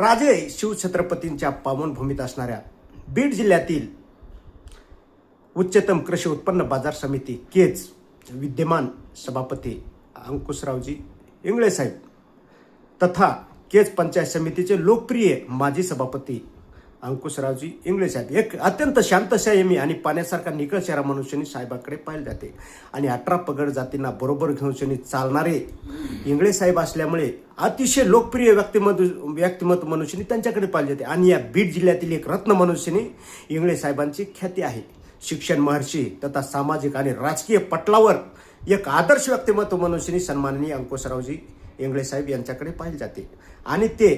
राजे शिवछत्रपतींच्या पावनभूमीत असणाऱ्या बीड जिल्ह्यातील उच्चतम कृषी उत्पन्न बाजार समिती केज विद्यमान सभापती अंकुशरावजी इंगळे साहेब तथा केज पंचायत समितीचे लोकप्रिय माजी सभापती अंकुशरावजी इंगळे साहेब एक अत्यंत शांत संयमी आणि पाण्यासारखा निकळचेहरा मनुष्याने साहेबाकडे पाहिले जाते आणि 18 पगड जातींना बरोबर घेऊन चालणारे इंगळे साहेब असल्यामुळे अतिशय लोकप्रिय व्यक्तिमत्व मनुष्याने त्यांच्याकडे पाहिले जाते आणि या बीड जिल्ह्यातील एक रत्न मनुष्याने इंगळे साहेबांची ख्याती आहे. शिक्षण महर्षी तथा सामाजिक आणि राजकीय पटलावर एक आदर्श व्यक्तिमत्व मनुष्याने सन्माननीय अंकुशरावजी इंगळे साहेब यांच्याकडे पाहिले जाते आणि ते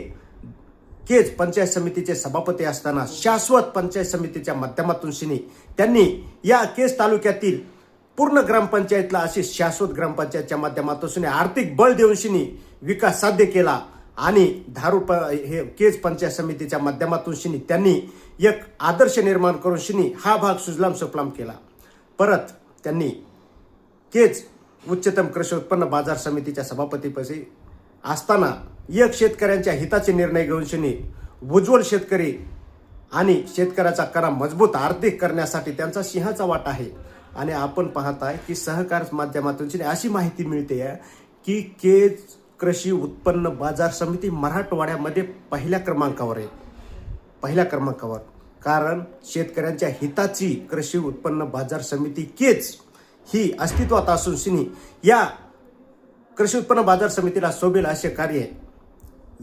केज पंचायत समितीचे सभापती असताना शाश्वत पंचायत समितीच्या माध्यमातून त्यांनी या केज तालुक्यातील पूर्ण ग्रामपंचायतला अशी शाश्वत ग्रामपंचायतच्या माध्यमातून आर्थिक बळ देऊन विकास साध्य केला आणि हे केज पंचायत समितीच्या माध्यमातून त्यांनी एक आदर्श निर्माण करून हा भाग सुजलाम सुफलाम केला. परत त्यांनी केज उच्चतम कृषी उत्पन्न बाजार समितीच्या सभापतीपदी असताना एक शेतकऱ्यांच्या हिताचे निर्णय घेऊन उज्ज्वल शेतकरी आणि शेतकऱ्याचा कणा मजबूत आर्थिक करण्यासाठी त्यांचा सिंहाचा वाटा आहे. आणि आपण पाहताय की सहकार माध्यमातून अशी माहिती मिळते की केज कृषी उत्पन्न बाजार समिती मराठवाड्यामध्ये पहिल्या क्रमांकावर आहे. कारण शेतकऱ्यांच्या हिताची कृषी उत्पन्न बाजार समिती केज ही अस्तित्वात असून या कृषी उत्पन्न बाजार समितीला शोभेल असे कार्य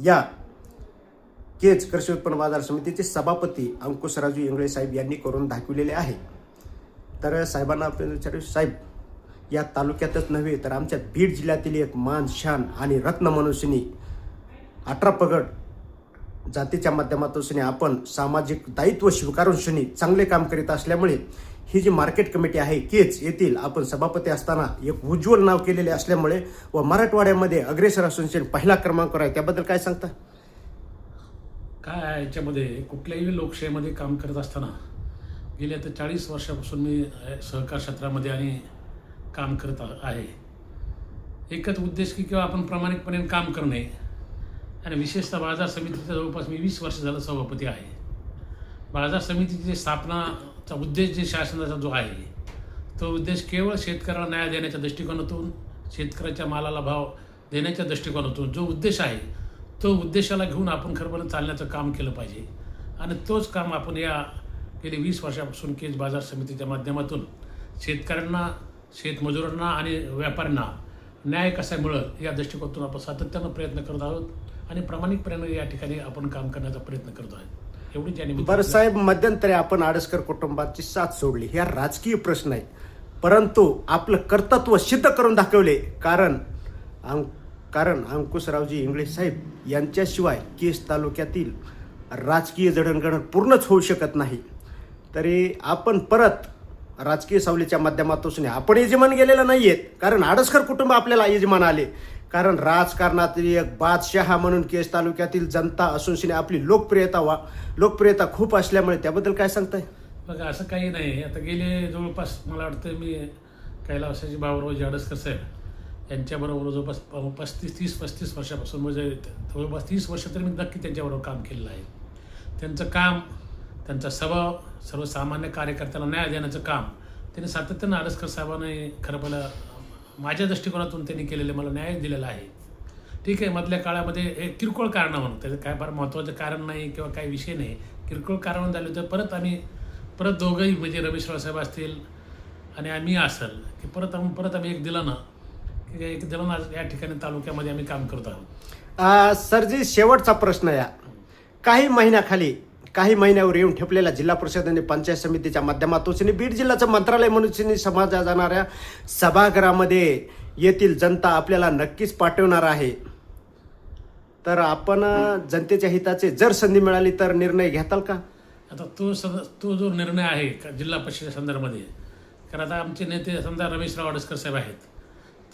या केज कृषी उत्पन्न बाजार समितीचे सभापती अंकुशरावजी इंगळे साहेब यांनी करून दाखविलेले आहे. तर साहेबांना आपण विचारू, साहेब या तालुक्यातच नव्हे तर आमच्या बीड जिल्ह्यातील एक मान शान आणि रत्न मनुष्यनी 18 पगड जातीच्या माध्यमातून आपण सामाजिक दायित्व स्वीकारून चांगले काम करीत असल्यामुळे ही जी मार्केट कमिटी आहे केज येथील आपण सभापती असताना एक उज्ज्वल नाव केलेले असल्यामुळे व मराठवाड्यामध्ये अग्रेसर असून पहिला क्रमांकावर आहे. त्याबद्दल काय सांगता? काय याच्यामध्ये कुठल्याही लोकशाहीमध्ये काम करत असताना गेल्या तर 40 वर्षापासून मी सहकार क्षेत्रामध्ये आणि काम करत आहे. एकच उद्देश की किंवा आपण प्रामाणिकपणे काम करणे आणि विशेषतः बाजार समितीचा जवळपास मी 20 वर्ष झालं सभापती आहे. बाजार समितीची स्थापनाचा उद्देश जे शासनाचा जो आहे तो उद्देश केवळ शेतकऱ्याला न्याय देण्याच्या दृष्टिकोनातून शेतकऱ्याच्या मालाला भाव देण्याच्या दृष्टिकोनातून जो उद्देश आहे तो उद्देशाला घेऊन आपण खरं चालण्याचं काम केलं पाहिजे आणि तोच काम आपण या गेली 20 वर्षापासून केज बाजार समितीच्या माध्यमातून शेतकऱ्यांना शेतमजुरांना आणि व्यापाऱ्यांना न्याय कसा मिळेल या दृष्टिकोनातून आपण सातत्यानं प्रयत्न करत आहोत आणि प्रामाणिकपणे या ठिकाणी आपण काम करण्याचा प्रयत्न करतो आहे. एवढी ज्याने बरं साहेब, मध्यंतरी आपण आडसकर कुटुंबाची साथ सोडली, ह्या राजकीय प्रश्न आहे, परंतु आपलं कर्तृत्व सिद्ध करून दाखवले. कारण अंकुशरावजी इंगळे साहेब यांच्याशिवाय केज तालुक्यातील राजकीय जडणघडण पूर्णच होऊ शकत नाही. तरी आपण परत राजकीय सावलीच्या माध्यमातून आपण यजमान गेलेलं नाहीयेत, कारण आडसकर कुटुंब आपल्याला यजमान आले. कारण राजकारणातील एक बादशहा म्हणून केज तालुक्यातील जनता असून आपली लोकप्रियता खूप असल्यामुळे त्याबद्दल काय सांगताय? बघा, असं काही नाही. आता गेले जवळपास मला वाटतं मी कैलासजी बाबूरावजी आडसकर साहेब यांच्याबरोबर जवळपास 35 वर्षापासून म्हणजे जवळपास 30 वर्ष तरी मी नक्की त्यांच्याबरोबर काम केलेलं आहे. त्यांचं काम, त्यांचा स्वभाव, सर्वसामान्य कार्यकर्त्याला न्याय देण्याचं काम त्यांनी सातत्यानं आडसकर साहेबांनी खरं पहिलं माझ्या दृष्टिकोनातून त्यांनी केलेलं मला न्याय दिलेला आहे. ठीक आहे, मधल्या काळामध्ये एक किरकोळ कारण म्हणून त्याचं काय फार महत्त्वाचं कारण नाही किंवा काही विषय नाही, किरकोळ कारण झालं तर परत दोघंही म्हणजे रमेशराव साहेब असतील आणि आम्ही असेल की परत आम्ही एक दिलं या ठिकाणी तालुक्यामध्ये आम्ही काम करत आहोत. सरजी, शेवटचा प्रश्न या काही महिन्यावर येऊन ठेपलेल्या जिल्हा परिषद आणि पंचायत समितीच्या माध्यमातून बीड जिल्ह्याचं मंत्रालय म्हणून समाजा जाणाऱ्या सभागृहामध्ये येथील जनता आपल्याला नक्कीच पाठवणार आहे. तर आपण जनतेच्या हिताचे जर संधी मिळाली तर निर्णय घेताल का? आता तो जो निर्णय आहे का जिल्हा परिषदेच्या संदर्भामध्ये, कारण आता आमचे नेते समजा रमेशराव आडसकर साहेब आहेत,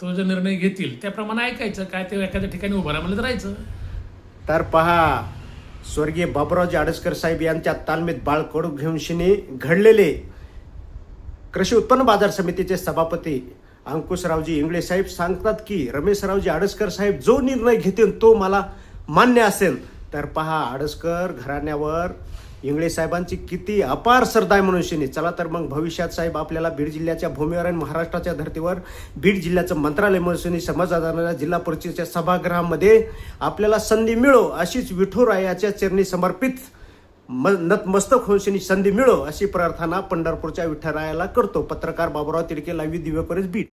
तो जो निर्णय घेतील त्याप्रमाणे ऐकायचं. काय ते एखाद्या ठिकाणी उभं राहिलं तर राहायचं. तर पहा, स्वर्गीय बाबूरावजी आडसकर साहेब यांच्या तालमीत बाळकडू घेऊन घडलेले कृषी उत्पन्न बाजार समितीचे सभापती अंकुशरावजी इंगळे साहेब सांगतात की रमेशरावजी आडसकर साहेब जो निर्णय घेतील तो मला मान्य असेल. तर पहा आडसकर घराण्यावर इंगळे साहेबांची किती अपार श्रद्धा आहे मनुष्याने. चला तर मग भविष्यात साहेब आपल्याला बीड जिल्ह्याच्या भूमीवर आणि महाराष्ट्राच्या धर्तीवर बीड जिल्ह्याचं मंत्रालय मनुष्याने समाजाला जिल्हा परिषदेच्या सभागृहामध्ये आपल्याला संधी मिळो अशीच विठुरायाच्या चरणी समर्पित नतमस्तक होऊन संधी मिळो अशी प्रार्थना पंढरपूरच्या विठ्ठलरायाला करतो. पत्रकार बाबुराव तिडके, लाईव्ह दिव्यकरच बीड.